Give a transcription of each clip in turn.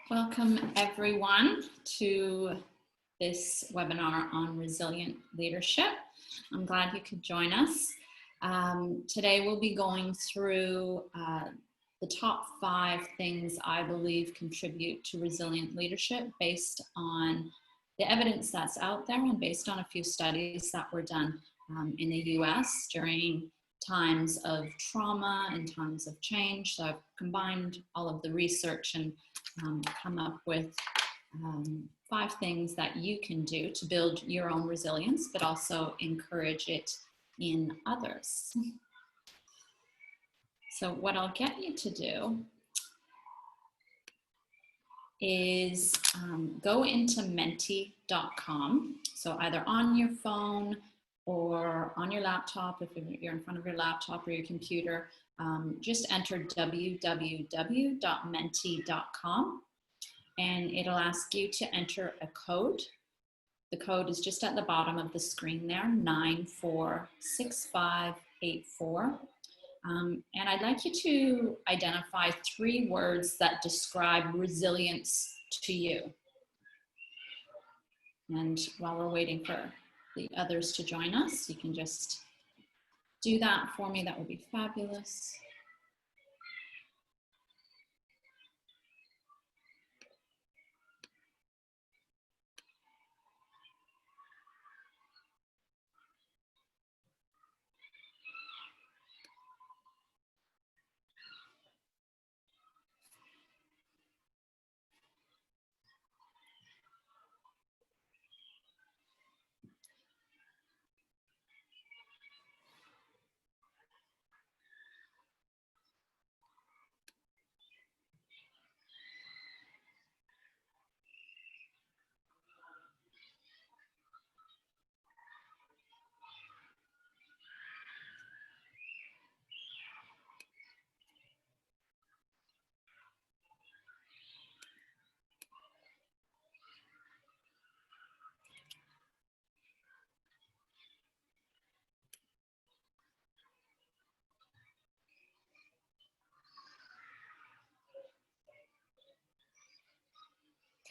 Welcome everyone to this webinar on resilient leadership. I'm glad you could join us. Today we'll be going through the top 5 things I believe contribute to resilient leadership based on the evidence that's out there and based on a few studies that were done in the US during times of trauma and times of change. So I've combined all of the research and come up with 5 things that you can do to build your own resilience, but also encourage it in others. So what I'll get you to do is go into menti.com. So either on your phone or on your laptop, if you're in front of your laptop or your computer, just enter www.menti.com and it'll ask you to enter a code. The code is just at the bottom of the screen there, 946584. And I'd like you to identify 3 words that describe resilience to you. And while we're waiting for the others to join us, you can just do that for me. That would be fabulous.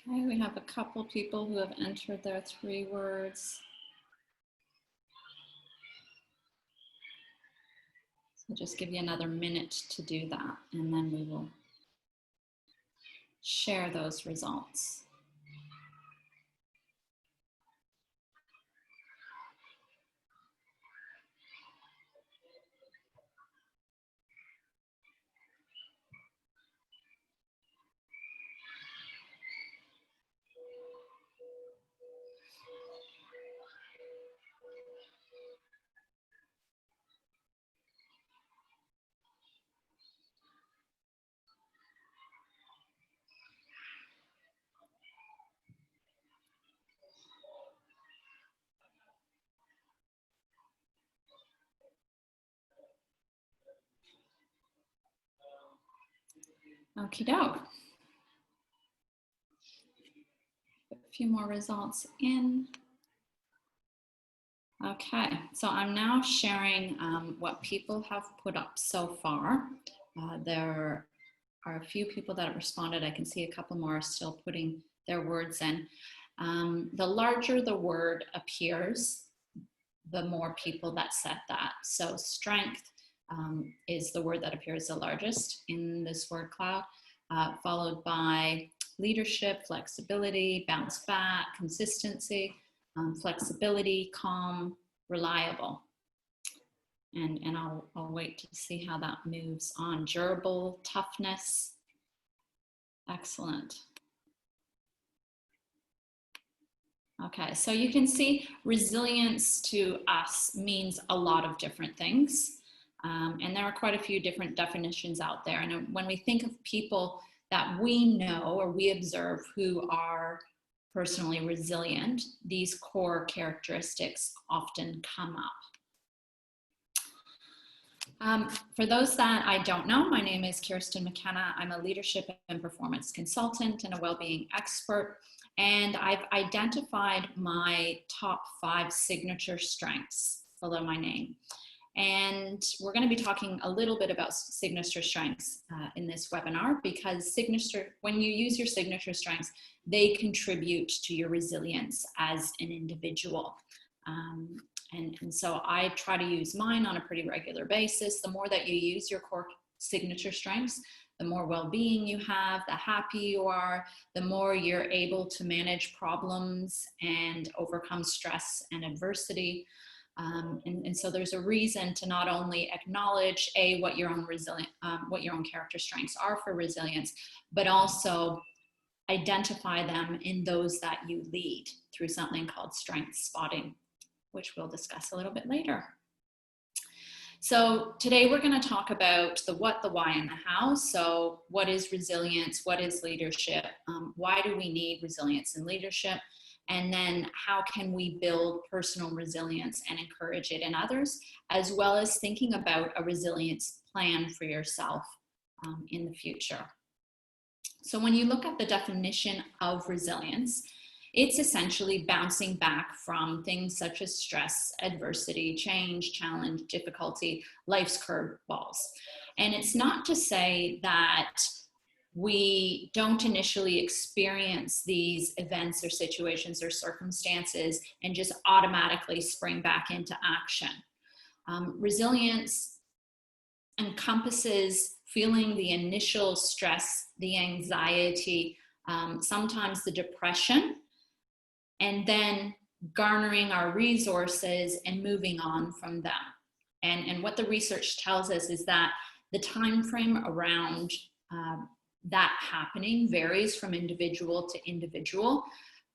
Okay, we have a couple people who have entered their 3 words. So just give you another minute to do that, and then we will share those results. Okie doke. A few more results in. Okay, so I'm now sharing what people have put up so far. There are a few people that have responded. I can see a couple more are still putting their words in. The larger the word appears, the more people that said that. So strength is the word that appears the largest in this word cloud, followed by leadership, flexibility, bounce back, consistency, flexibility, calm, reliable. And I'll wait to see how that moves on. Durable, toughness, excellent. Okay, so you can see resilience to us means a lot of different things. And there are quite a few different definitions out there. And when we think of people that we know or we observe who are personally resilient, these core characteristics often come up. For those that I don't know, my name is Kirsten McKenna. I'm a leadership and performance consultant and a well-being expert. And I've identified my top 5 signature strengths below my name. And we're going to be talking a little bit about signature strengths in this webinar, because when you use your signature strengths, they contribute to your resilience as an individual. And so I try to use mine on a pretty regular basis. The more that you use your core signature strengths, the more well-being you have, the happier you are, the more you're able to manage problems and overcome stress and adversity. And so there's a reason to not only acknowledge what your own character strengths are for resilience, but also identify them in those that you lead through something called strength spotting, which we'll discuss a little bit later. So today we're going to talk about the what, the why, and the how. So what is resilience? What is leadership? Why do we need resilience in leadership? And then how can we build personal resilience and encourage it in others, as well as thinking about a resilience plan for yourself in the future. So when you look at the definition of resilience, it's essentially bouncing back from things such as stress, adversity, change, challenge, difficulty, life's curveballs. And it's not to say that we don't initially experience these events or situations or circumstances and just automatically spring back into action. Resilience encompasses feeling the initial stress, the anxiety, sometimes the depression, and then garnering our resources and moving on from them. And what the research tells us is that the time frame around that happening varies from individual to individual.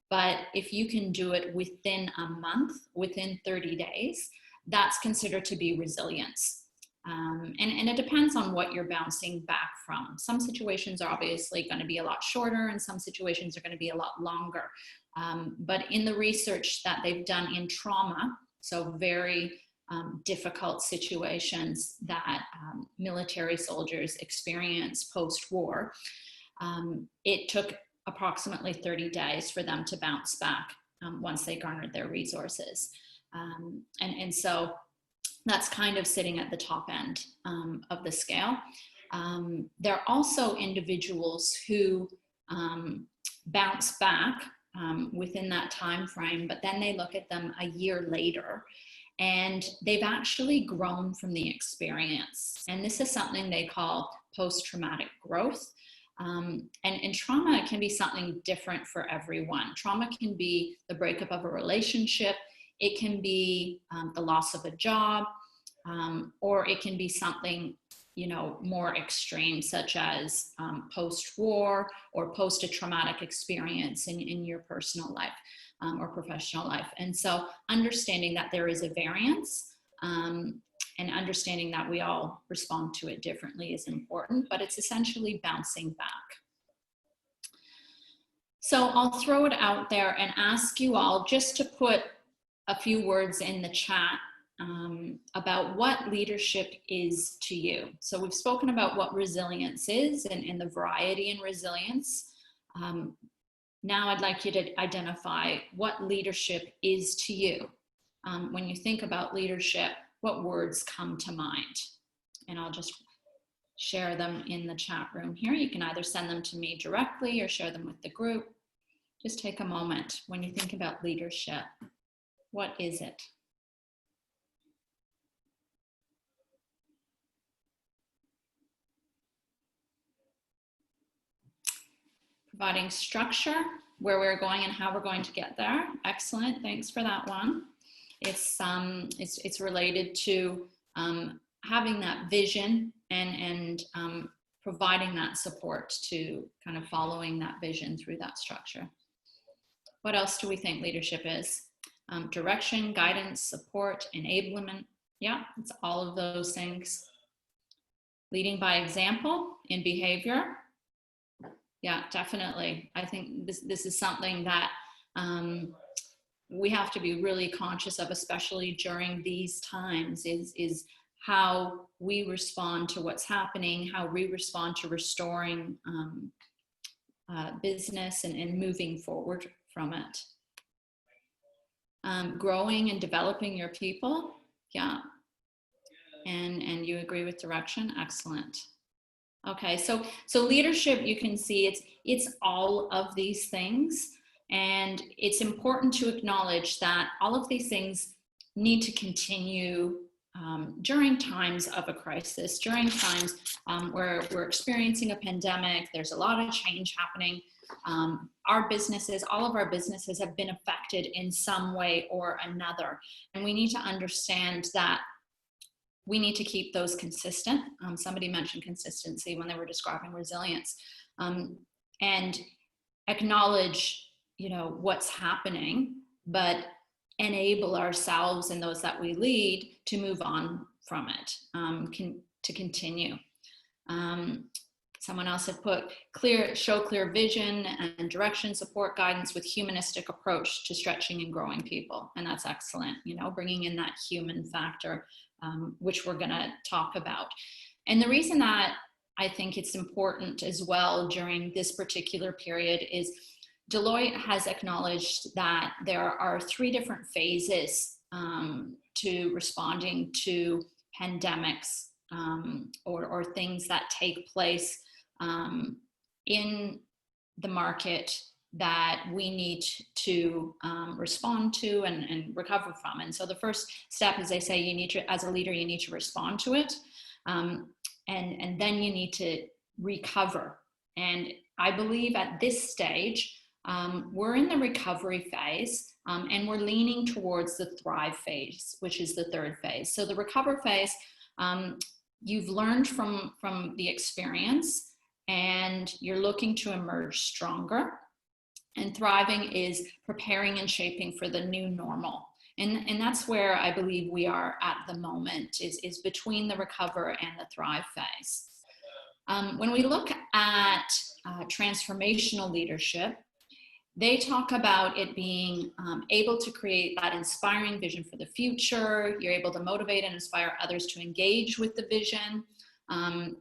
But if you can do it within a month, within 30 days, that's considered to be resilience. And it depends on what you're bouncing back from. Some situations are obviously going to be a lot shorter, and some situations are going to be a lot longer. But in the research that they've done in trauma, so very difficult situations that military soldiers experience post-war, it took approximately 30 days for them to bounce back once they garnered their resources. And so that's kind of sitting at the top end of the scale. There are also individuals who bounce back within that time frame, but then they look at them a year later and they've actually grown from the experience. And this is something they call post-traumatic growth. And trauma can be something different for everyone. Trauma can be the breakup of a relationship. It can be the loss of a job, or it can be something, more extreme, such as post-war or post a traumatic experience in your personal life or professional life. And so understanding that there is a variance and understanding that we all respond to it differently is important, but it's essentially bouncing back. So I'll throw it out there and ask you all just to put a few words in the chat about what leadership is to you. So we've spoken about what resilience is and the variety in resilience. Now I'd like you to identify what leadership is to you. When you think about leadership, what words come to mind? And I'll just share them in the chat room here. You can either send them to me directly or share them with the group. Just take a moment. When you think about leadership, what is it? Providing structure, where we're going and how we're going to get there. Excellent, thanks for that one. It's related to having that vision and providing that support to kind of following that vision through that structure. What else do we think leadership is? Direction, guidance, support, enablement. Yeah, it's all of those things. Leading by example in behavior. Yeah, definitely. I think this is something that we have to be really conscious of, especially during these times, is how we respond to what's happening, how we respond to restoring business and moving forward from it. Growing and developing your people. Yeah. And you agree with direction? Excellent. Okay, so leadership, you can see it's all of these things, and it's important to acknowledge that all of these things need to continue during times of a crisis, during times where we're experiencing a pandemic. There's a lot of change happening. Our businesses, all of our businesses have been affected in some way or another, and we need to understand that we need to keep those consistent. Somebody mentioned consistency when they were describing resilience, and acknowledge, what's happening, but enable ourselves and those that we lead to move on from it, to continue. Someone else had put show clear vision and direction, support guidance with humanistic approach to stretching and growing people. And that's excellent, bringing in that human factor, which we're gonna talk about. And the reason that I think it's important as well during this particular period is Deloitte has acknowledged that there are 3 different phases to responding to pandemics or things that take place in the market that we need to respond to and recover from. And so the first step is, they say, you need to, as a leader, you need to respond to it, and then you need to recover. And I believe at this stage, we're in the recovery phase, and we're leaning towards the thrive phase, which is the 3rd phase. So the recover phase, you've learned from the experience, and you're looking to emerge stronger. And thriving is preparing and shaping for the new normal. And that's where I believe we are at the moment, is between the recover and the thrive phase. When we look at transformational leadership, they talk about it being able to create that inspiring vision for the future. You're able to motivate and inspire others to engage with the vision.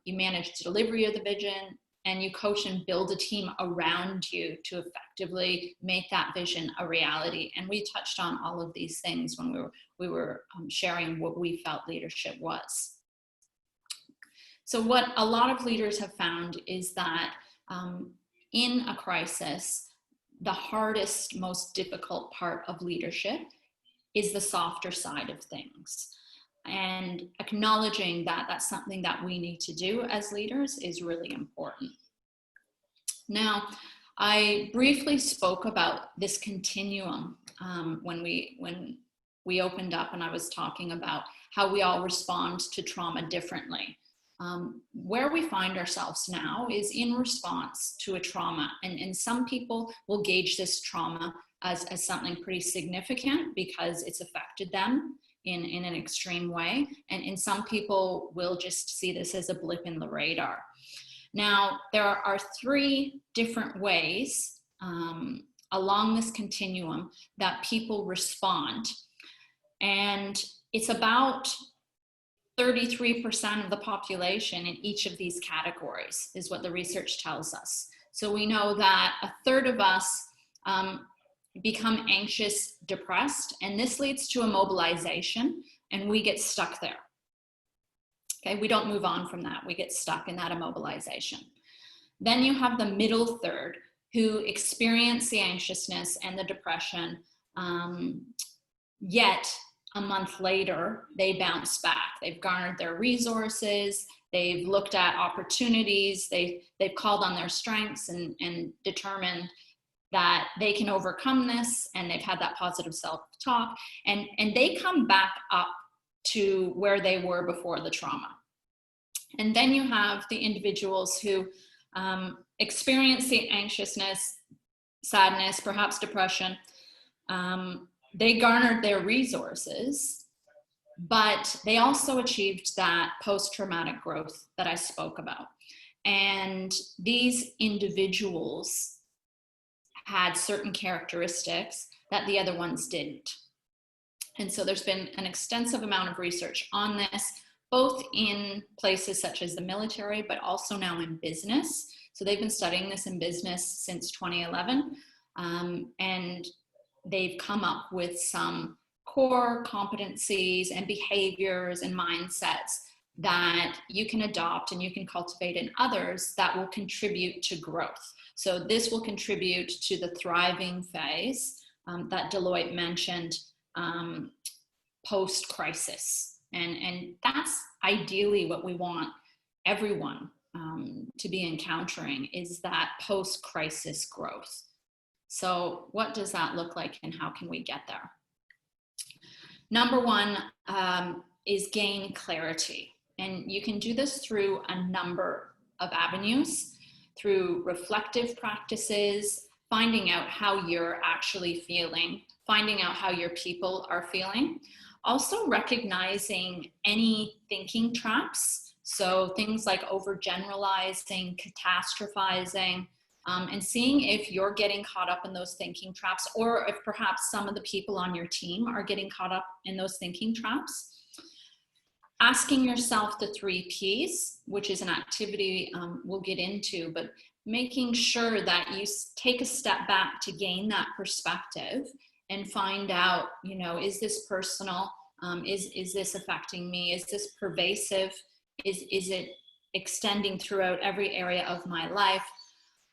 You manage the delivery of the vision, and you coach and build a team around you to effectively make that vision a reality. And we touched on all of these things when we were sharing what we felt leadership was. So what a lot of leaders have found is that in a crisis, the hardest, most difficult part of leadership is the softer side of things. And acknowledging that that's something that we need to do as leaders is really important. Now, I briefly spoke about this continuum when we opened up, and I was talking about how we all respond to trauma differently. Where we find ourselves now is in response to a trauma, and some people will gauge this trauma as something pretty significant because it's affected them in an extreme way, and some people will just see this as a blip in the radar. Now, there are 3 different ways along this continuum that people respond, and it's about 33% of the population in each of these categories is what the research tells us. So we know that 1/3 of us become anxious, depressed, and this leads to immobilization, and we get stuck there. Okay, we don't move on from that. We get stuck in that immobilization. Then you have the middle 1/3 who experience the anxiousness and the depression, yet a month later, they bounce back. They've garnered their resources, they've looked at opportunities, they've called on their strengths and determined that they can overcome this, and they've had that positive self-talk, and they come back up to where they were before the trauma. And then you have the individuals who experience the anxiousness, sadness, perhaps depression. They garnered their resources, but they also achieved that post-traumatic growth that I spoke about. And these individuals had certain characteristics that the other ones didn't. And so there's been an extensive amount of research on this, both in places such as the military, but also now in business. So they've been studying this in business since 2011. And they've come up with some core competencies and behaviors and mindsets that you can adopt and you can cultivate in others that will contribute to growth. So this will contribute to the thriving phase that Deloitte mentioned post-crisis. And that's ideally what we want everyone to be encountering, is that post-crisis growth. So what does that look like and how can we get there? Number one is gain clarity. And you can do this through a number of avenues, through reflective practices, finding out how you're actually feeling, finding out how your people are feeling. Also recognizing any thinking traps. So things like overgeneralizing, catastrophizing, and seeing if you're getting caught up in those thinking traps, or if perhaps some of the people on your team are getting caught up in those thinking traps. Asking yourself the 3 Ps, which is an activity we'll get into, but making sure that you take a step back to gain that perspective and find out, you know, is this personal? Is this affecting me? Is this pervasive? Is it extending throughout every area of my life?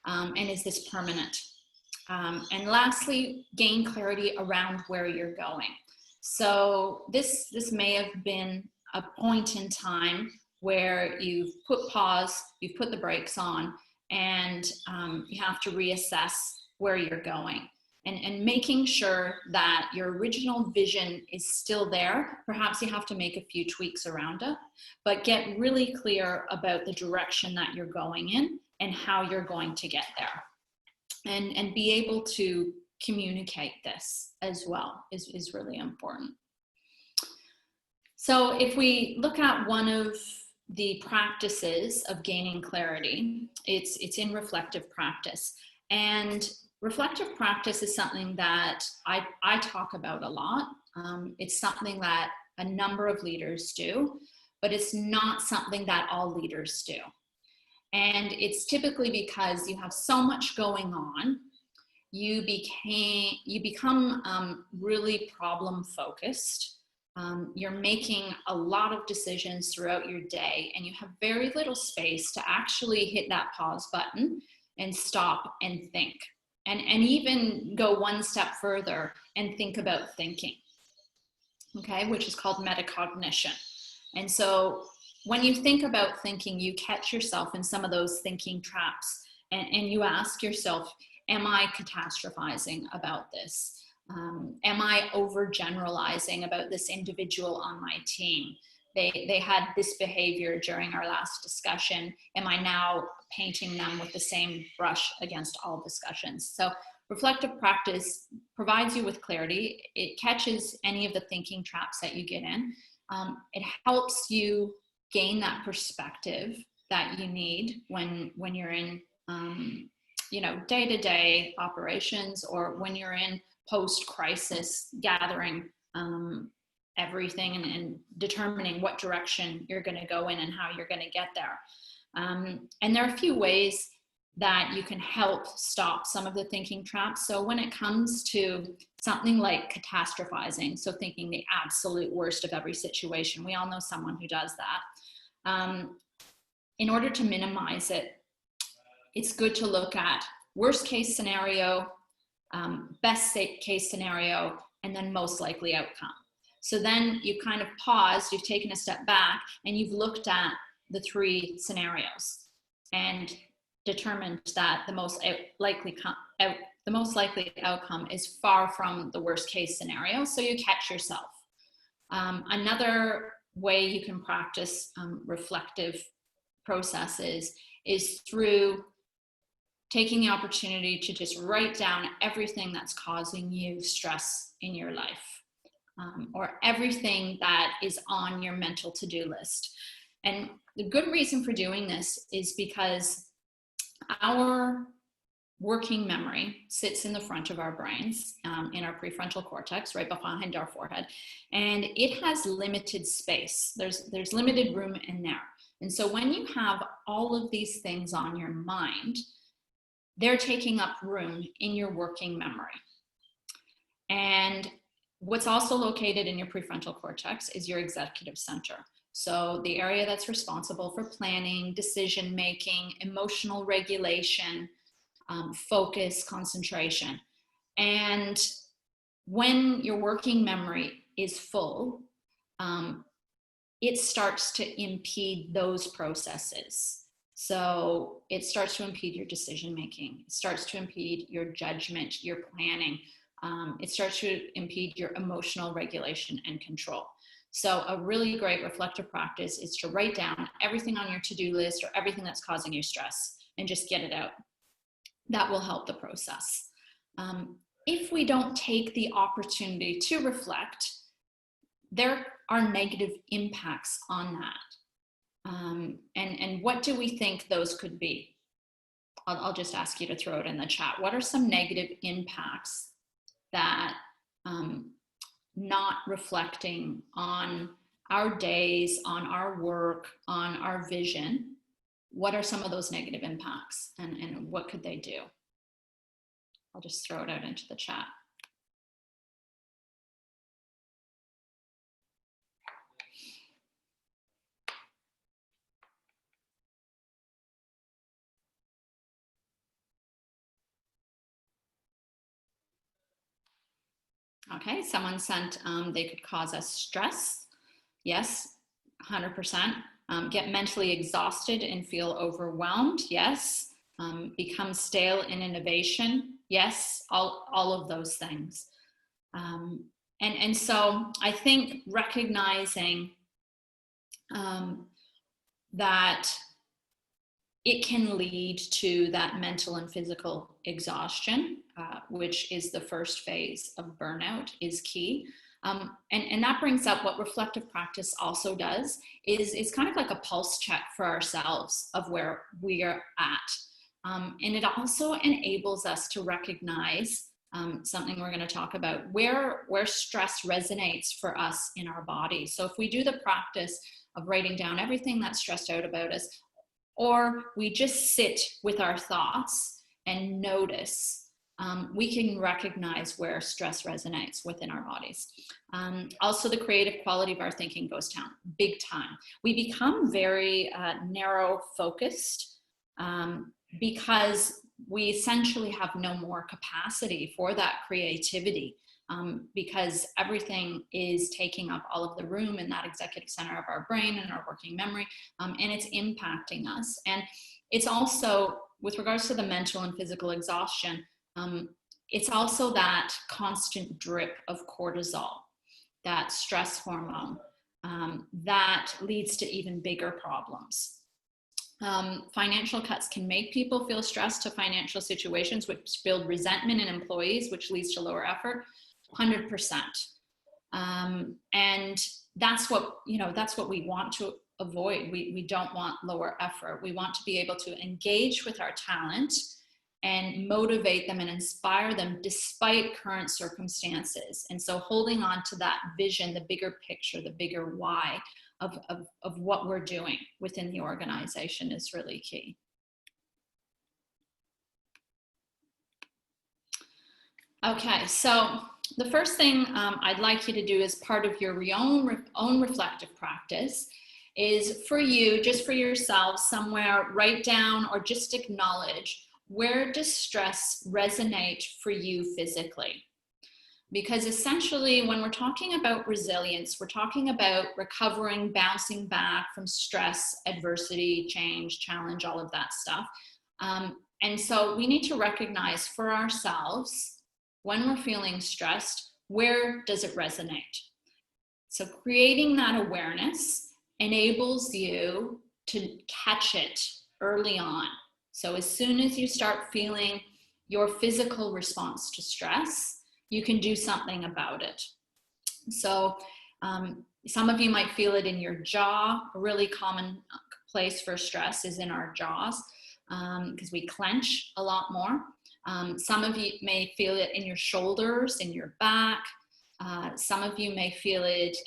And is this permanent? And lastly, gain clarity around where you're going. So this may have been a point in time where you've put pause, you've put the brakes on, and you have to reassess where you're going. And making sure that your original vision is still there. Perhaps you have to make a few tweaks around it, but get really clear about the direction that you're going in and how you're going to get there. And be able to communicate this as well is really important. So if we look at one of the practices of gaining clarity, it's in reflective practice. And reflective practice is something that I talk about a lot. It's something that a number of leaders do, but it's not something that all leaders do. And it's typically because you have so much going on, you become really problem focused. You're making a lot of decisions throughout your day, and you have very little space to actually hit that pause button and stop and think. And even go one step further and think about thinking, okay, which is called metacognition. And so when you think about thinking, you catch yourself in some of those thinking traps, and you ask yourself, am I catastrophizing about this? Am I overgeneralizing about this individual on my team? They had this behavior during our last discussion. Am I now painting them with the same brush against all discussions? So reflective practice provides you with clarity. It catches any of the thinking traps that you get in. It helps you gain that perspective that you need when you're in day-to-day operations, or when you're in post-crisis gathering everything and determining what direction you're going to go in and how you're going to get there. And there are a few ways that you can help stop some of the thinking traps. So when it comes to something like catastrophizing, so thinking the absolute worst of every situation, we all know someone who does that. In order to minimize it, it's good to look at worst case scenario, best case scenario, and then most likely outcome. So then you kind of paused, you've taken a step back, and you've looked at the 3 scenarios and determined that the most likely outcome is far from the worst case scenario, so you catch yourself. Another way you can practice reflective processes is through taking the opportunity to just write down everything that's causing you stress in your life, or everything that is on your mental to-do list. And the good reason for doing this is because our working memory sits in the front of our brains, in our prefrontal cortex, right behind our forehead, and it has limited space. There's limited room in there. And so when you have all of these things on your mind, they're taking up room in your working memory. And What's also located in your prefrontal cortex is your executive center. So the area that's responsible for planning, decision-making, emotional regulation, focus, concentration. And when your working memory is full, it starts to impede those processes. So it starts to impede your decision-making. It starts to impede your judgment, your planning. It starts to impede your emotional regulation and control. So a really great reflective practice is to write down everything on your to-do list or everything that's causing you stress and just get it out. That will help the process. If we don't take the opportunity to reflect, there are negative impacts on that. And what do we think those could be? I'll just ask you to throw it in the chat. What are some negative impacts that not reflecting on our days, on our work, on our vision, what are some of those negative impacts, and what could they do? I'll just throw it out into the chat. Okay, someone sent they could cause us stress. Yes, 100%. Get mentally exhausted and feel overwhelmed. Yes. Become stale in innovation. Yes, all of those things. And so I think recognizing that it can lead to that mental and physical exhaustion, which is the first phase of burnout, is key. And that brings up what reflective practice also does, is kind of like a pulse check for ourselves of where we are at. And it also enables us to recognize something we're going to talk about, where stress resonates for us in our body. So if we do the practice of writing down everything that's stressed out about us, or we just sit with our thoughts and notice, we can recognize where stress resonates within our bodies. Also, the creative quality of our thinking goes down big time. We become very narrow focused because we essentially have no more capacity for that creativity. Because everything is taking up all of the room in that executive center of our brain and our working memory, and it's impacting us. And it's also, with regards to the mental and physical exhaustion, it's also that constant drip of cortisol, that stress hormone, that leads to even bigger problems. Financial cuts can make people feel stressed to financial situations, which build resentment in employees, which leads to lower effort. 100%. And that's what, that's what we want to avoid. We don't want lower effort. We want to be able to engage with our talent and motivate them and inspire them despite current circumstances. And so holding on to that vision, the bigger picture, the bigger why of what we're doing within the organization is really key. Okay, so the first thing I'd like you to do as part of your own reflective practice is for you, just for yourself, somewhere write down or just acknowledge, where does stress resonate for you physically? Because essentially when we're talking about resilience, we're talking about recovering, bouncing back from stress, adversity, change, challenge, all of that stuff. And so we need to recognize for ourselves, when we're feeling stressed, where does it resonate? So creating that awareness enables you to catch it early on. So as soon as you start feeling your physical response to stress, you can do something about it. So some of you might feel it in your jaw. A really common place for stress is in our jaws because we clench a lot more. Some of you may feel it in your shoulders, in your back. Some of you may feel it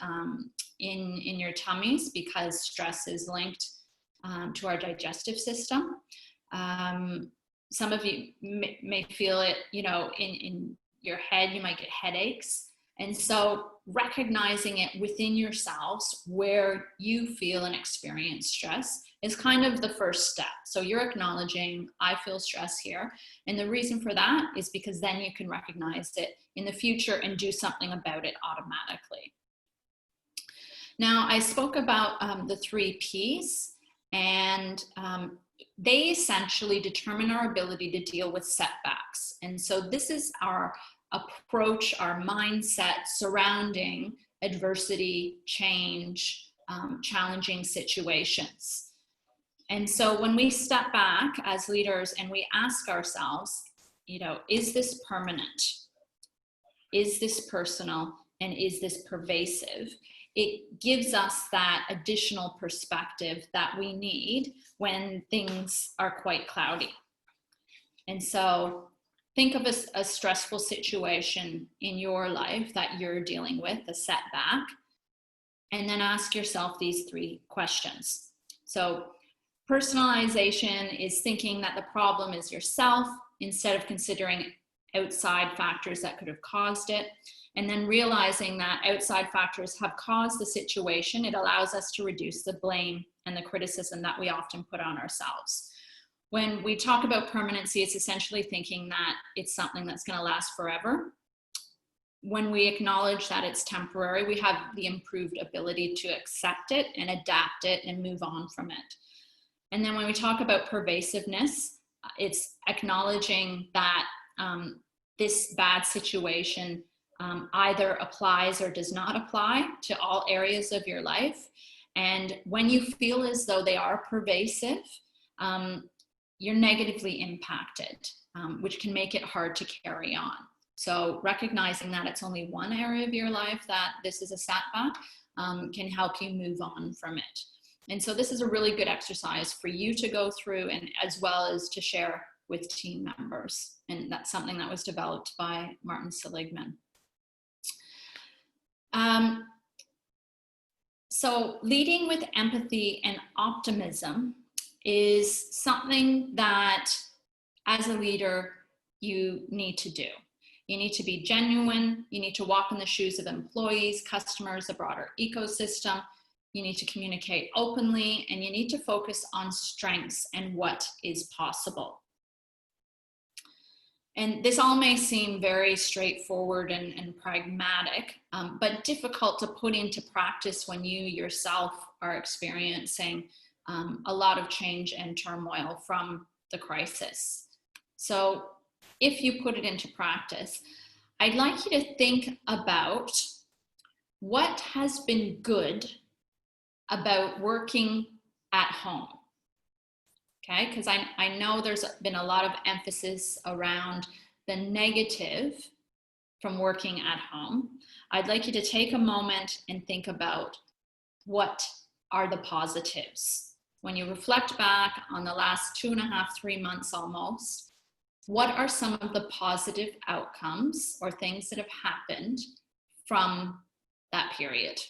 in your tummies because stress is linked to our digestive system. Some of you may feel it, in your head. You might get headaches. And so recognizing it within yourselves where you feel and experience stress is kind of the first step. So you're acknowledging, I feel stress here. And the reason for that is because then you can recognize it in the future and do something about it automatically. Now, I spoke about the 3 Ps, and they essentially determine our ability to deal with setbacks. And so this is our approach, our mindset surrounding adversity, change, challenging situations. And so when we step back as leaders and we ask ourselves, is this permanent? Is this personal? And is this pervasive? It gives us that additional perspective that we need when things are quite cloudy. And so think of a stressful situation in your life that you're dealing with, a setback, and then ask yourself these 3 questions. So personalization is thinking that the problem is yourself instead of considering outside factors that could have caused it. And then realizing that outside factors have caused the situation, it allows us to reduce the blame and the criticism that we often put on ourselves. When we talk about permanency, it's essentially thinking that it's something that's going to last forever. When we acknowledge that it's temporary, we have the improved ability to accept it and adapt it and move on from it. And then when we talk about pervasiveness, it's acknowledging that this bad situation either applies or does not apply to all areas of your life. And when you feel as though they are pervasive, you're negatively impacted, which can make it hard to carry on. So recognizing that it's only one area of your life that this is a setback can help you move on from it. And so this is a really good exercise for you to go through, and as well as to share with team members. And that's something that was developed by Martin Seligman. So leading with empathy and optimism is something that as a leader you need to do. You need to be genuine. You need to walk in the shoes of employees, customers, the broader ecosystem. You need to communicate openly, and you need to focus on strengths and what is possible. And this all may seem very straightforward and pragmatic, but difficult to put into practice when you yourself are experiencing a lot of change and turmoil from the crisis. So if you put it into practice, I'd like you to think about what has been good about working at home. Okay, because I know there's been a lot of emphasis around the negative from working at home. I'd like you to take a moment and think about what are the positives. When you reflect back on the last 2.5, 3 months almost, what are some of the positive outcomes or things that have happened from that period?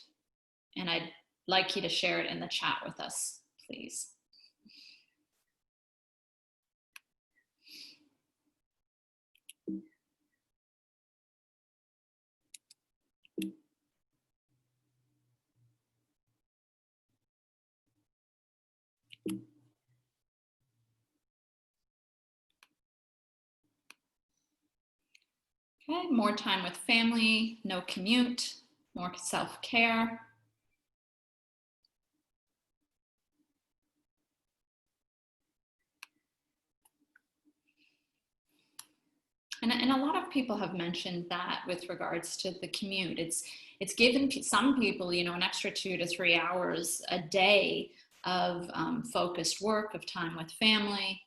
And I'd like you to share it in the chat with us, please. Okay, more time with family, no commute, more self-care. And a lot of people have mentioned that with regards to the commute. It's given some people, an extra 2 to 3 hours a day of focused work, of time with family,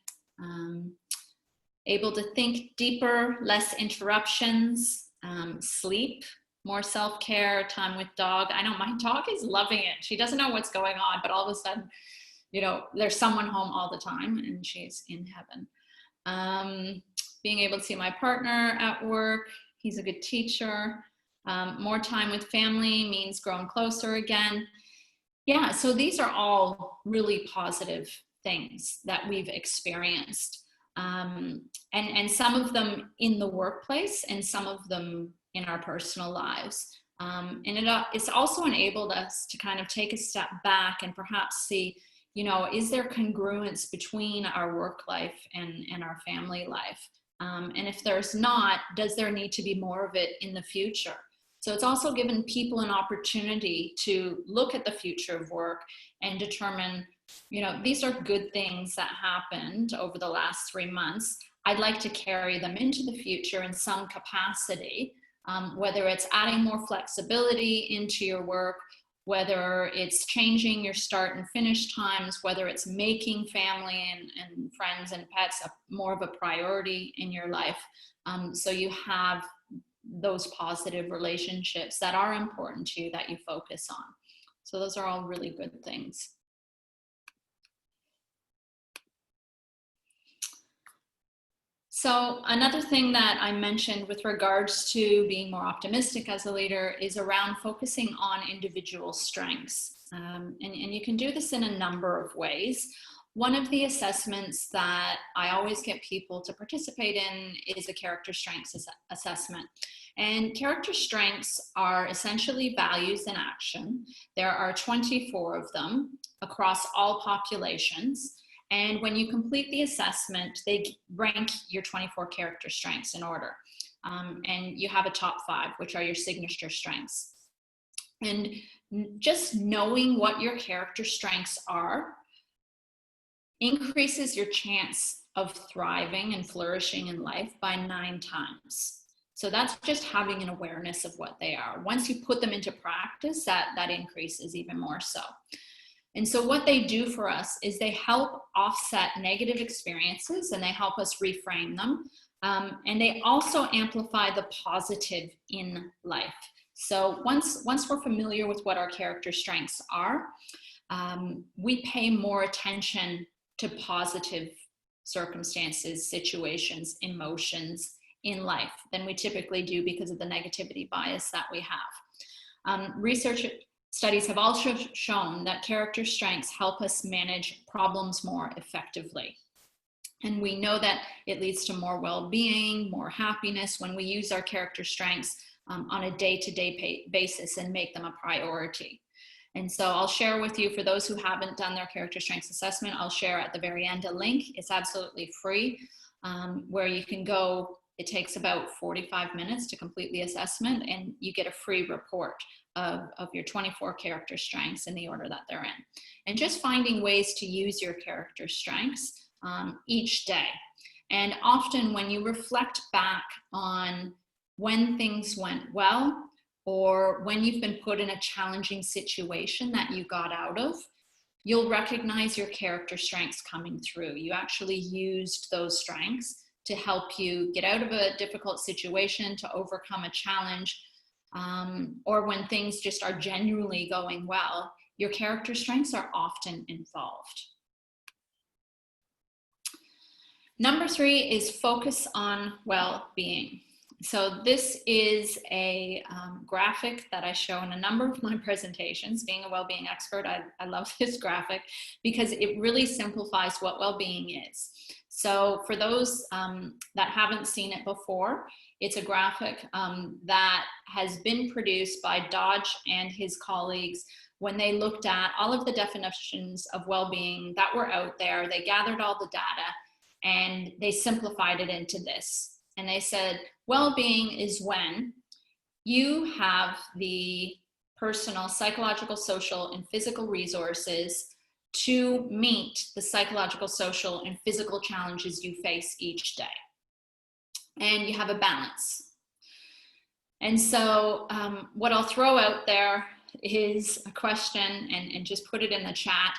able to think deeper, less interruptions, sleep, more self-care, time with dog. I know my dog is loving it. She doesn't know what's going on, but all of a sudden, there's someone home all the time and she's in heaven. Being able to see my partner at work, he's a good teacher. More time with family means growing closer again. Yeah, so these are all really positive things that we've experienced. And some of them in the workplace and some of them in our personal lives. And it's also enabled us to kind of take a step back and perhaps see, you know, is there congruence between our work life and our family life? And if there's not, does there need to be more of it in the future? So it's also given people an opportunity to look at the future of work and determine, you know, these are good things that happened over the last 3 months. I'd like to carry them into the future in some capacity, whether it's adding more flexibility into your work, whether it's changing your start and finish times, whether it's making family and friends and pets more of a priority in your life. So you have those positive relationships that are important to you that you focus on. So those are all really good things. So another thing that I mentioned with regards to being more optimistic as a leader is around focusing on individual strengths. And you can do this in a number of ways. One of the assessments that I always get people to participate in is a character strengths assessment. And character strengths are essentially values in action. There are 24 of them across all populations. And when you complete the assessment, they rank your 24 character strengths in order. And you have a top 5, which are your signature strengths. And just knowing what your character strengths are increases your chance of thriving and flourishing in life by 9 times. So that's just having an awareness of what they are. Once you put them into practice, that increases even more so. And so what they do for us is they help offset negative experiences and they help us reframe them. And they also amplify the positive in life. So once we're familiar with what our character strengths are, we pay more attention to positive circumstances, situations, emotions in life than we typically do because of the negativity bias that we have. Research studies have also shown that character strengths help us manage problems more effectively. And we know that it leads to more well-being, more happiness when we use our character strengths on a day-to-day basis and make them a priority. And so I'll share with you, for those who haven't done their character strengths assessment, I'll share at the very end a link. It's absolutely free, where you can go. It takes about 45 minutes to complete the assessment, and you get a free report of your 24 character strengths in the order that they're in. And just finding ways to use your character strengths each day. And often when you reflect back on when things went well, or when you've been put in a challenging situation that you got out of, you'll recognize your character strengths coming through. You actually used those strengths to help you get out of a difficult situation, to overcome a challenge, or when things just are genuinely going well, your character strengths are often involved. Number 3 is focus on well-being. So this is a graphic that I show in a number of my presentations. Being a well-being expert, I love this graphic because it really simplifies what well-being is. So for those that haven't seen it before, it's a graphic that has been produced by Dodge and his colleagues when they looked at all of the definitions of well-being that were out there. They gathered all the data and they simplified it into this. And they said, well-being is when you have the personal, psychological, social, and physical resources to meet the psychological, social, and physical challenges you face each day. And you have a balance. And so what I'll throw out there is a question, and just put it in the chat,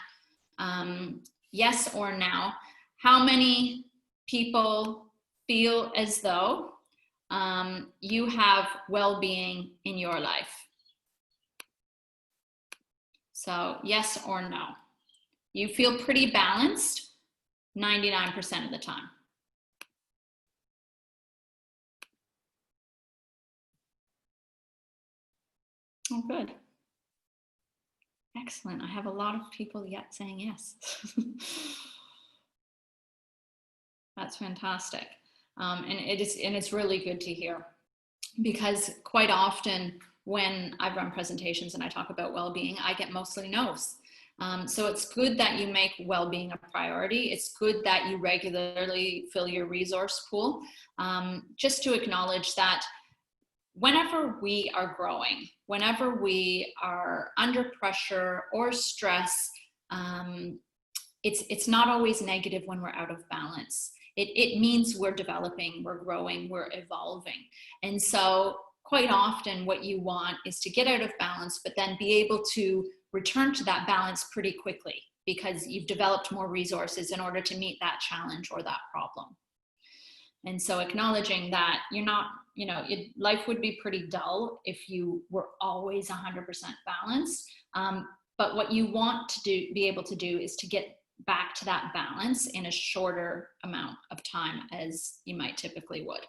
yes or no. How many people feel as though you have well-being in your life? So yes or no. You feel pretty balanced 99% of the time. Oh, good. Excellent. I have a lot of people yet saying yes. That's fantastic. And it's really good to hear. because quite often when I run presentations and I talk about well-being, I get mostly no's. So it's good that you make well-being a priority. It's good that you regularly fill your resource pool, just to acknowledge that whenever we are growing, whenever we are under pressure or stress, it's not always negative when we're out of balance. It means we're developing, we're growing, we're evolving. And so quite often what you want is to get out of balance, but then be able to return to that balance pretty quickly because you've developed more resources in order to meet that challenge or that problem. And so acknowledging that you're not, life would be pretty dull if you were always 100% balanced. But what you want to be able to do is to get back to that balance in a shorter amount of time as you might typically would.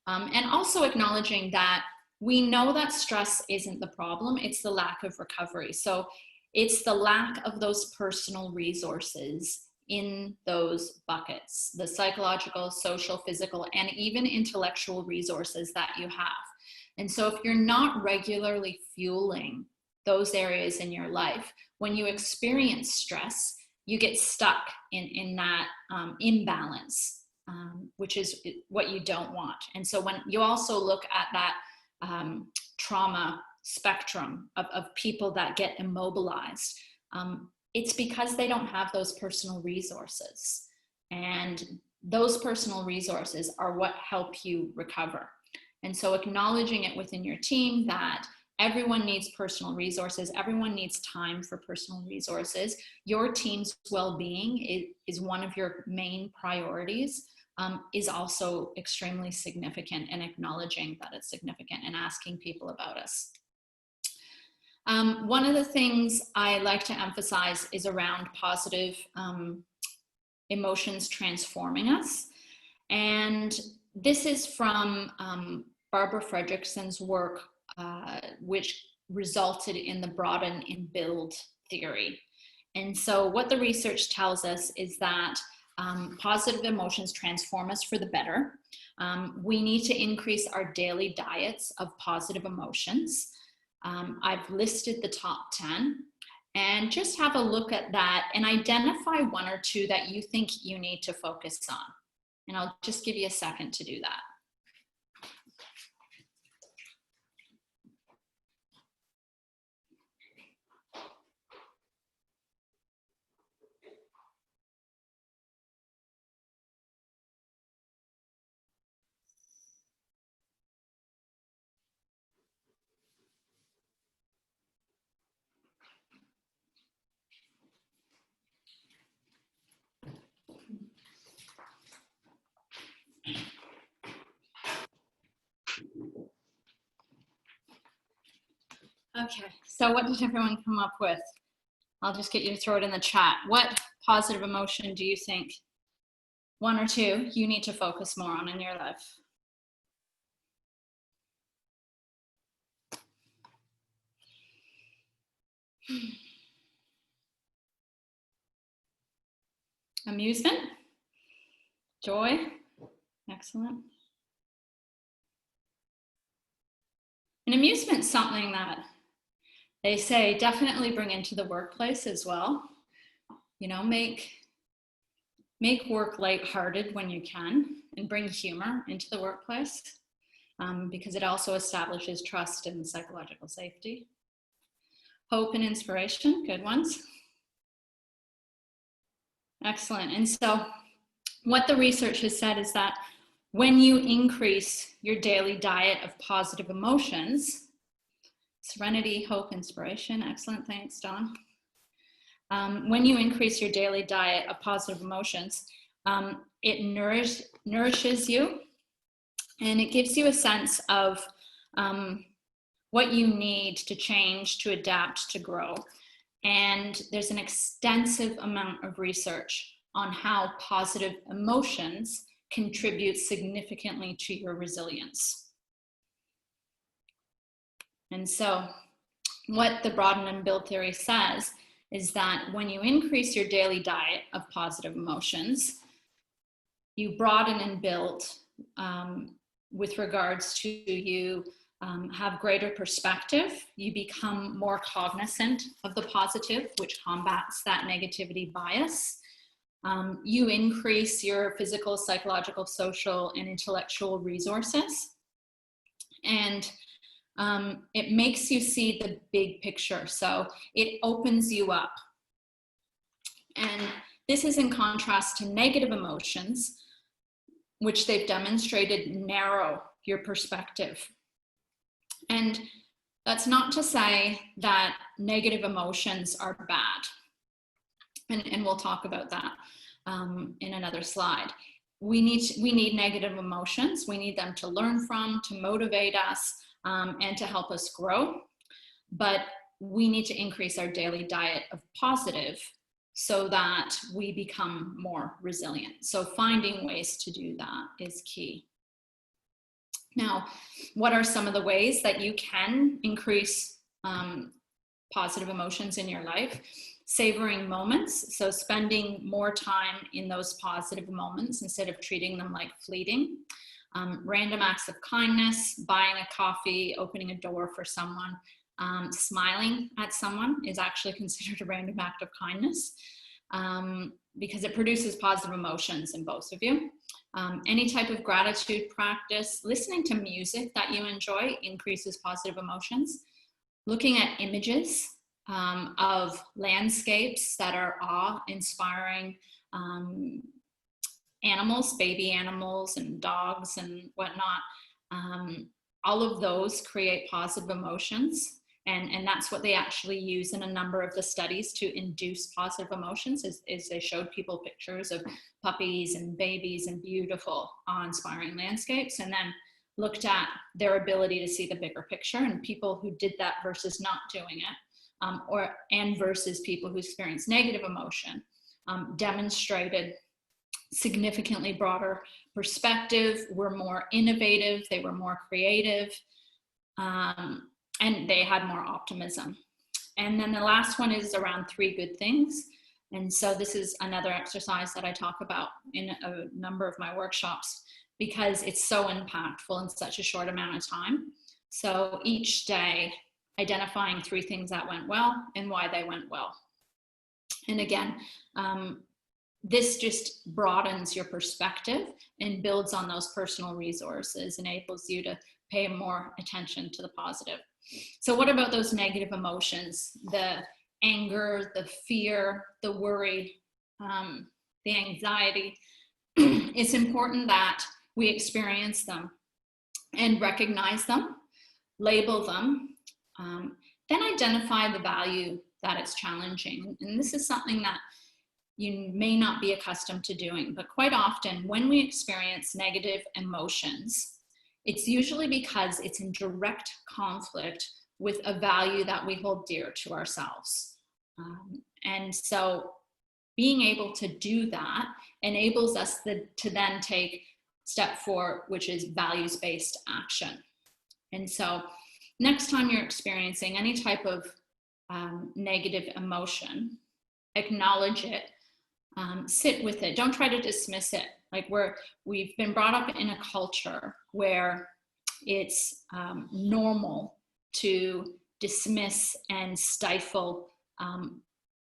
And also acknowledging that we know that stress isn't the problem, it's the lack of recovery. So it's the lack of those personal resources in those buckets, the psychological, social, physical, and even intellectual resources that you have. And so if you're not regularly fueling those areas in your life, when you experience stress, you get stuck in that imbalance, which is what you don't want. And so when you also look at that trauma spectrum of people that get immobilized, it's because they don't have those personal resources. And those personal resources are what help you recover. And so acknowledging it within your team that everyone needs personal resources, everyone needs time for personal resources. Your team's well-being is one of your main priorities, is also extremely significant, and acknowledging that it's significant and asking people about us. One of the things I like to emphasize is around positive emotions transforming us. And this is from Barbara Fredrickson's work, which resulted in the broaden and build theory. And so what the research tells us is that positive emotions transform us for the better. We need to increase our daily diets of positive emotions. I've listed the top 10, and just have a look at that and identify one or two that you think you need to focus on. And I'll just give you a second to do that. Okay, so what did everyone come up with? I'll just get you to throw it in the chat. What positive emotion do you think, one or two, you need to focus more on in your life? Amusement? Joy? Excellent. And amusement's something that they say definitely bring into the workplace as well. You know, make work lighthearted when you can, and bring humor into the workplace, because it also establishes trust and psychological safety. Hope and inspiration, good ones. Excellent. And so what the research has said is that when you increase your daily diet of positive emotions, serenity, hope, inspiration, excellent, thanks, Dawn. When you increase your daily diet of positive emotions, it nourishes you, and it gives you a sense of what you need to change, to adapt, to grow. And there's an extensive amount of research on how positive emotions contribute significantly to your resilience. And so what the broaden and build theory says is that when you increase your daily diet of positive emotions, you broaden and build with regards to you have greater perspective. You become more cognizant of the positive, which combats that negativity bias. You increase your physical, psychological, social, and intellectual resources. And it makes you see the big picture. So it opens you up. And this is in contrast to negative emotions, which they've demonstrated narrow your perspective. And that's not to say that negative emotions are bad. And we'll talk about that in another slide. We need negative emotions. We need them to learn from, to motivate us, and to help us grow. But we need to increase our daily diet of positive so that we become more resilient. So finding ways to do that is key. Now, what are some of the ways that you can increase positive emotions in your life? Savoring moments, so spending more time in those positive moments instead of treating them like fleeting. Random acts of kindness, buying a coffee, opening a door for someone, smiling at someone is actually considered a random act of kindness because it produces positive emotions in both of you. Any type of gratitude practice, listening to music that you enjoy increases positive emotions. Looking at images of landscapes that are awe-inspiring, animals, baby animals and dogs and whatnot, all of those create positive emotions. And that's what they actually use in a number of the studies to induce positive emotions is they showed people pictures of puppies and babies and beautiful, awe-inspiring landscapes, and then looked at their ability to see the bigger picture, and people who did that versus not doing it, and versus people who experienced negative emotion, demonstrated significantly broader perspective, were more innovative, they were more creative, and they had more optimism. And then the last one is around 3 good things. And so this is another exercise that I talk about in a number of my workshops because it's so impactful in such a short amount of time. So each day, identifying 3 things that went well and why they went well. And again, this just broadens your perspective and builds on those personal resources, enables you to pay more attention to the positive. So what about those negative emotions? The anger, the fear, the worry, the anxiety. It's important that we experience them and recognize them, label them, then identify the value that it's challenging. And this is something that you may not be accustomed to doing, but quite often when we experience negative emotions, it's usually because it's in direct conflict with a value that we hold dear to ourselves. And so being able to do that enables us to then take step 4, which is values-based action. And so next time you're experiencing any type of negative emotion, acknowledge it, sit with it. Don't try to dismiss it. Like we've been brought up in a culture where it's normal to dismiss and stifle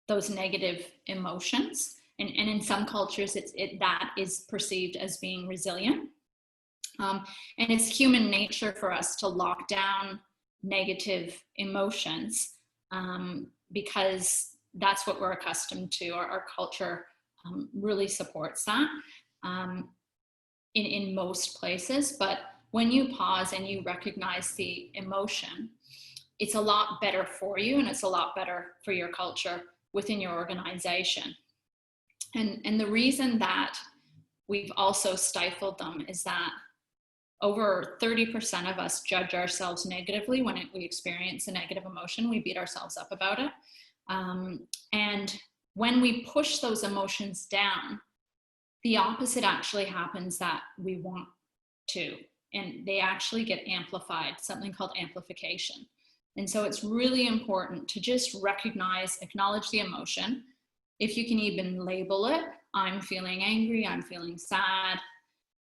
those negative emotions. And in some cultures, that is perceived as being resilient. And it's human nature for us to lock down negative emotions because that's what we're accustomed to. Our culture really supports that in most places. But when you pause and you recognize the emotion, it's a lot better for you and it's a lot better for your culture within your organization. And the reason that we've also stifled them is that over 30% of us judge ourselves negatively when we experience a negative emotion. We beat ourselves up about it. And when we push those emotions down, the opposite actually happens that we want to, and they actually get amplified, something called amplification. And so it's really important to just recognize, acknowledge the emotion. If you can even label it, I'm feeling angry, I'm feeling sad,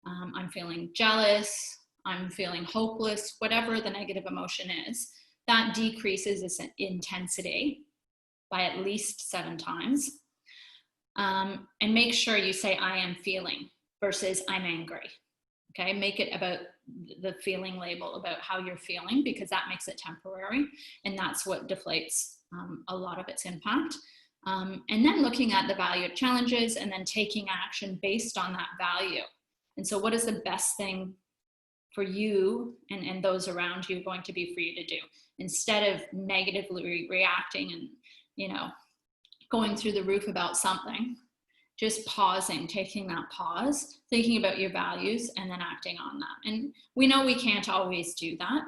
I'm feeling jealous, I'm feeling hopeless, whatever the negative emotion is, that decreases its intensity by at least 7 times. And make sure you say, I am feeling versus I'm angry. Okay, make it about the feeling label, about how you're feeling, because that makes it temporary, and that's what deflates a lot of its impact. And then looking at the value of challenges and then taking action based on that value. And so what is the best thing for you and those around you going to be for you to do? Instead of negatively reacting and, you know, going through the roof about something, just pausing, taking that pause, thinking about your values, and then acting on that. And we know we can't always do that.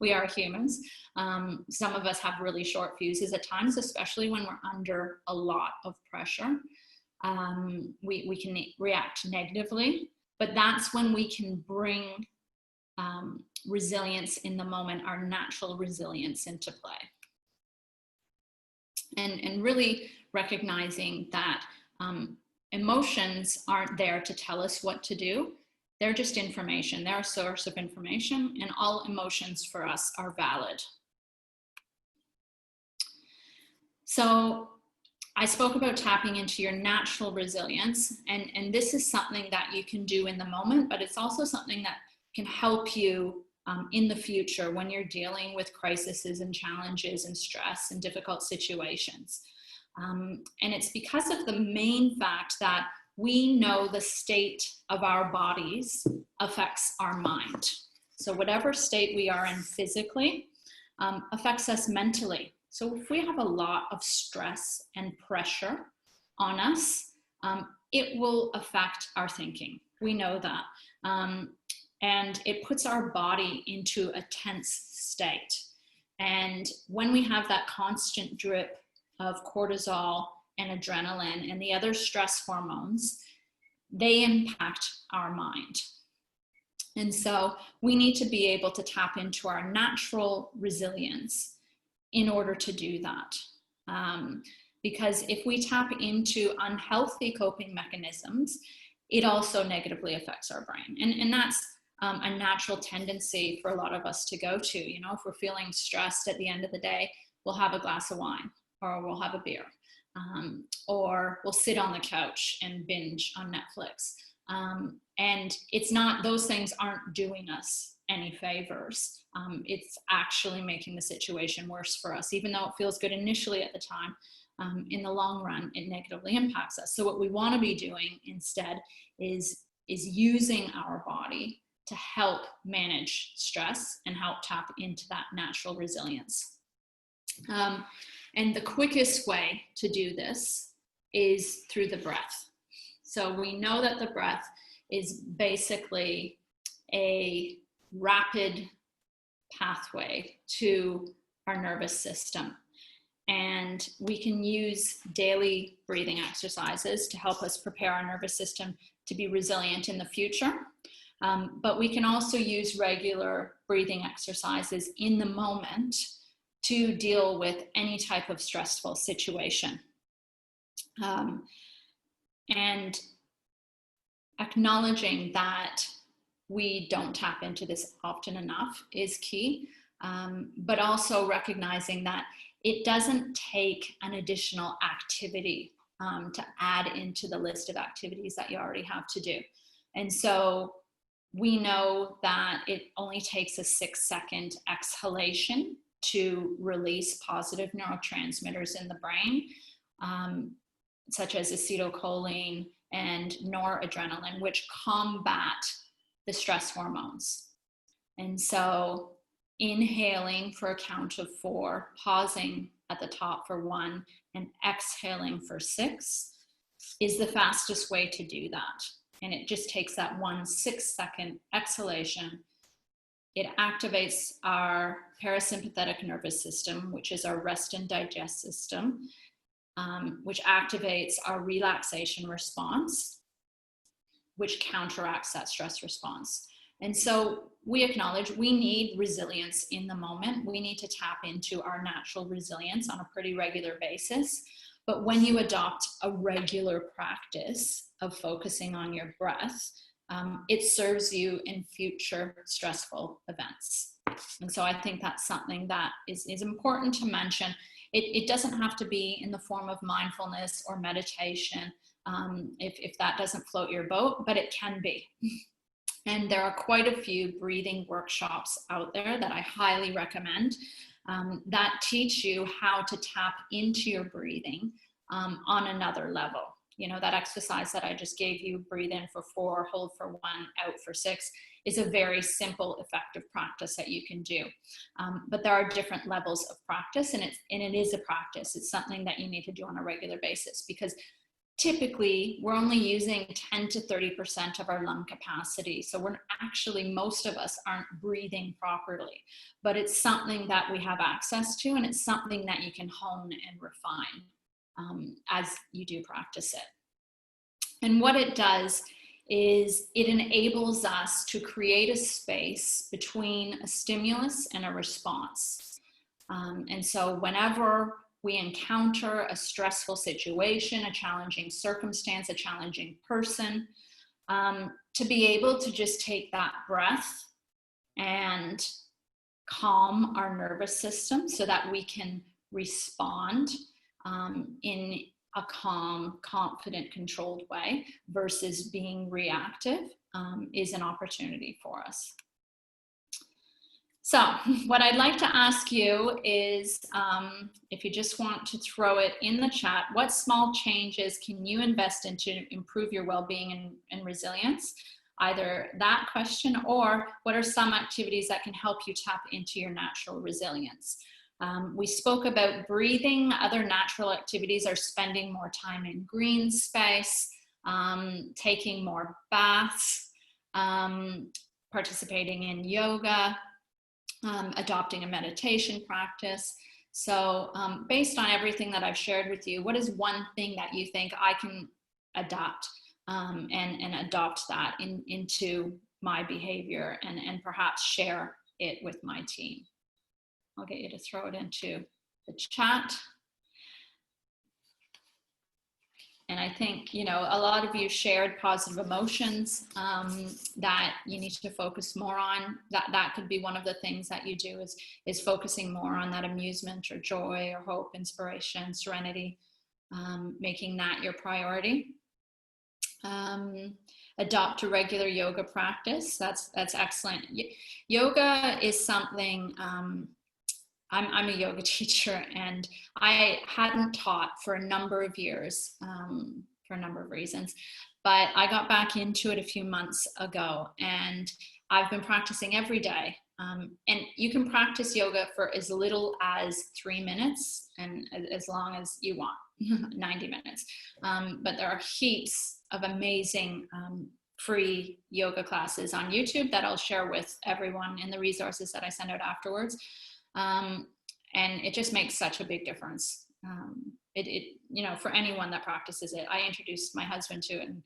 We are humans. Some of us have really short fuses at times, especially when we're under a lot of pressure. We can react negatively, but that's when we can bring resilience in the moment, our natural resilience into play. And really recognizing that emotions aren't there to tell us what to do. They're just information. They're a source of information, and all emotions for us are valid. So I spoke about tapping into your natural resilience, and this is something that you can do in the moment, but it's also something that can help you in the future when you're dealing with crises and challenges and stress and difficult situations. And it's because of the main fact that we know the state of our bodies affects our mind. So whatever state we are in physically affects us mentally. So if we have a lot of stress and pressure on us, it will affect our thinking. We know that. And it puts our body into a tense state. And when we have that constant drip of cortisol and adrenaline and the other stress hormones, they impact our mind. And so we need to be able to tap into our natural resilience in order to do that. Because if we tap into unhealthy coping mechanisms, it also negatively affects our brain. And that's a natural tendency for a lot of us to go to. You know, if we're feeling stressed at the end of the day, we'll have a glass of wine, or we'll have a beer, or we'll sit on the couch and binge on Netflix. And it's not, those things aren't doing us any favors. It's actually making the situation worse for us. Even though it feels good initially at the time, in the long run, it negatively impacts us. So what we want to be doing instead is using our body to help manage stress and help tap into that natural resilience. And the quickest way to do this is through the breath. So we know that the breath is basically a rapid pathway to our nervous system. And we can use daily breathing exercises to help us prepare our nervous system to be resilient in the future. But we can also use regular breathing exercises in the moment to deal with any type of stressful situation. And acknowledging that we don't tap into this often enough is key, but also recognizing that it doesn't take an additional activity to add into the list of activities that you already have to do. And so we know that it only takes a 6-second exhalation to release positive neurotransmitters in the brain, such as acetylcholine and noradrenaline, which combat the stress hormones. And so inhaling for a count of 4, pausing at the top for 1, and exhaling for 6 is the fastest way to do that. And it just takes that 1 6-second exhalation. It activates our parasympathetic nervous system, which is our rest and digest system, which activates our relaxation response, which counteracts that stress response. And so we acknowledge we need resilience in the moment. We need to tap into our natural resilience on a pretty regular basis. But when you adopt a regular practice of focusing on your breath, it serves you in future stressful events. And so I think that's something that is important to mention. It doesn't have to be in the form of mindfulness or meditation if that doesn't float your boat, but it can be. And there are quite a few breathing workshops out there that I highly recommend that teach you how to tap into your breathing on another level. You know, that exercise that I just gave you, breathe in for 4, hold for 1, out for 6, is a very simple, effective practice that you can do. But there are different levels of practice, and it is a practice. It's something that you need to do on a regular basis, because typically we're only using 10 to 30% of our lung capacity. So we're actually, most of us aren't breathing properly, but it's something that we have access to, and it's something that you can hone and refine as you do practice it. And what it does is it enables us to create a space between a stimulus and a response. And so whenever we encounter a stressful situation, a challenging circumstance, a challenging person, to be able to just take that breath and calm our nervous system so that we can respond in a calm, confident, controlled way versus being reactive is an opportunity for us. So what I'd like to ask you is, if you just want to throw it in the chat, what small changes can you invest in to improve your well-being and resilience? Either that question, or what are some activities that can help you tap into your natural resilience? We spoke about breathing. Other natural activities are spending more time in green space, taking more baths, participating in yoga, adopting a meditation practice. So based on everything that I've shared with you, what is one thing that you think I can adapt and adopt that into my behavior and perhaps share it with my team? I'll get you to throw it into the chat. And I think, you know, a lot of you shared positive emotions that you need to focus more on. That could be one of the things that you do is focusing more on that amusement or joy or hope, inspiration, serenity, making that your priority. Adopt a regular yoga practice. That's excellent. Yoga is something, I'm a yoga teacher, and I hadn't taught for a number of years for a number of reasons, but I got back into it a few months ago, and I've been practicing every day. And you can practice yoga for as little as 3 minutes and as long as you want, 90 minutes. But there are heaps of amazing free yoga classes on YouTube that I'll share with everyone in the resources that I send out afterwards. And it just makes such a big difference. You know, for anyone that practices it. I introduced my husband to it, and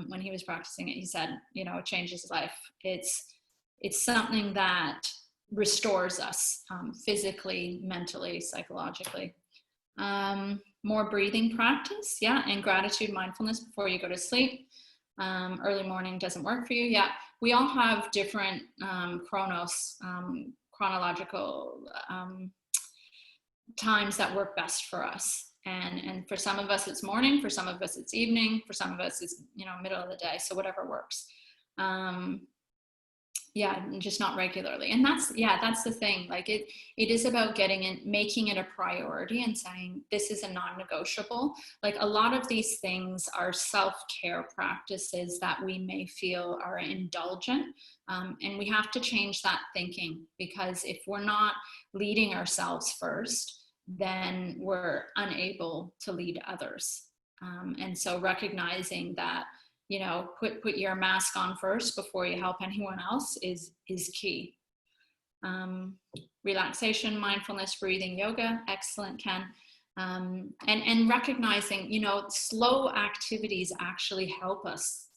when he was practicing it, he said, you know, it changed his life. It's something that restores us physically, mentally, psychologically. More breathing practice, yeah, and gratitude, mindfulness before you go to sleep. Early morning doesn't work for you. Yeah, we all have different chronological times that work best for us. And for some of us it's morning, for some of us it's evening, for some of us it's, you know, middle of the day. So whatever works. Yeah, just not regularly. And that's the thing. Like it is about getting in, making it a priority and saying, this is a non-negotiable. Like a lot of these things are self-care practices that we may feel are indulgent. And we have to change that thinking, because if we're not leading ourselves first, then we're unable to lead others. And so recognizing that, you know, put your mask on first before you help anyone else is key. Relaxation, mindfulness, breathing, yoga, excellent, Ken. And recognizing, you know, slow activities actually help us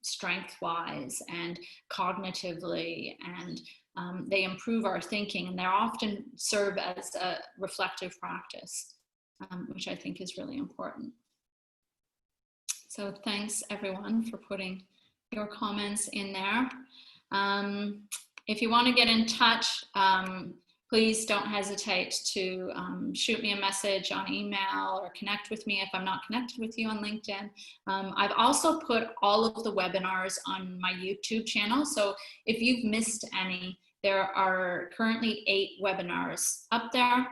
strength-wise and cognitively, and they improve our thinking, and they often serve as a reflective practice, which I think is really important. So thanks everyone for putting your comments in there. If you want to get in touch, please don't hesitate to shoot me a message on email or connect with me if I'm not connected with you on LinkedIn. I've also put all of the webinars on my YouTube channel. So if you've missed any, there are currently 8 webinars up there.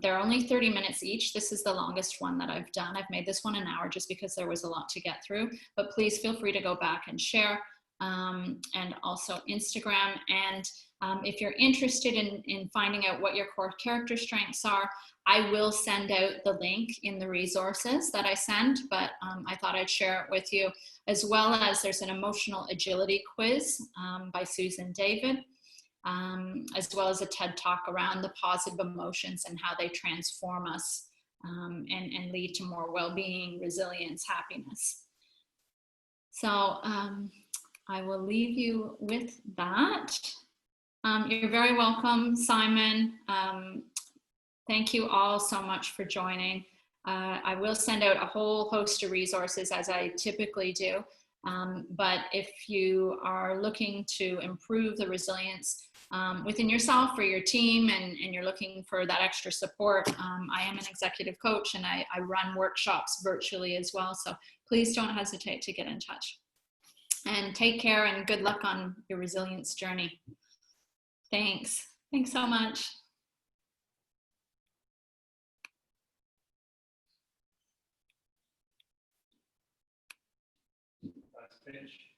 They're only 30 minutes each. This is the longest one that I've done. I've made this one an hour just because there was a lot to get through, but please feel free to go back and share, and also Instagram. And if you're interested in finding out what your core character strengths are, I will send out the link in the resources that I send, but I thought I'd share it with you, as well as there's an emotional agility quiz by Susan David. As well as a TED Talk around the positive emotions and how they transform us and lead to more well-being, resilience, happiness. So I will leave you with that. You're very welcome, Simon. Thank you all so much for joining. I will send out a whole host of resources as I typically do. But if you are looking to improve the resilience within yourself or your team, and you're looking for that extra support, I am an executive coach, and I run workshops virtually as well. So please don't hesitate to get in touch. And take care, and good luck on your resilience journey. Thanks. Thanks so much. Finish.